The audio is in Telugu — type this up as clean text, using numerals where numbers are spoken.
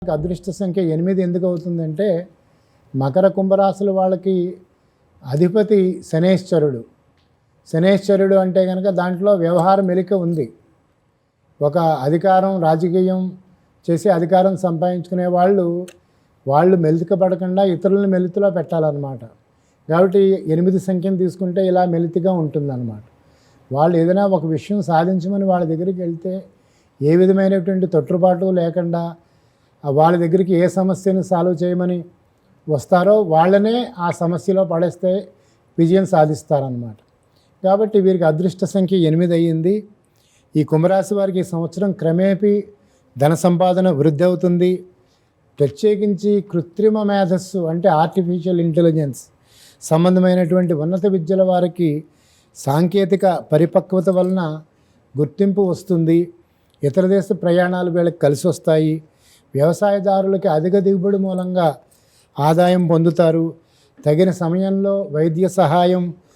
అదృష్ట సంఖ్య 8 ఎందుకు అవుతుందంటే మకర కుంభరాశుల వాళ్ళకి అధిపతి శనేశ్వరుడు. శనేశ్వరుడు అంటే కనుక దాంట్లో వ్యవహార మెలిక ఉంది. ఒక అధికారం రాజకీయం చేసి అధికారం సంపాదించుకునే వాళ్ళు మెలిక పడకుండా ఇతరులను మెలితిలో పెట్టాలన్నమాట. కాబట్టి 8 సంఖ్యను తీసుకుంటే ఇలా మెలితిగా ఉంటుందన్నమాట. వాళ్ళు ఏదైనా ఒక విషయం సాధించమని వాళ్ళ దగ్గరికి వెళ్తే ఏ విధమైనటువంటి తొట్టుబాటు లేకుండా వాళ్ళ దగ్గరికి ఏ సమస్యను సాల్వ్ చేయమని వస్తారో వాళ్ళనే ఆ సమస్యలో పడేస్తే విజయం సాధిస్తారన్నమాట. కాబట్టి వీరికి అదృష్ట సంఖ్య 8 అయ్యింది. ఈ కుంభరాశి వారికి ఈ సంవత్సరం క్రమేపీ ధన సంపాదన వృద్ధి అవుతుంది. ప్రత్యేకించి కృత్రిమ మేధస్సు అంటే ఆర్టిఫిషియల్ ఇంటెలిజెన్స్ సంబంధమైనటువంటి ఉన్నత విద్యల వారికి సాంకేతిక పరిపక్వత వలన గుర్తింపు వస్తుంది. ఇతర దేశ ప్రయాణాలు వీళ్ళకి కలిసి వస్తాయి. వ్యవసాయదారులకి అధిక దిగుబడి మూలంగా ఆదాయం పొందుతారు. తగిన సమయంలో వైద్య సహాయం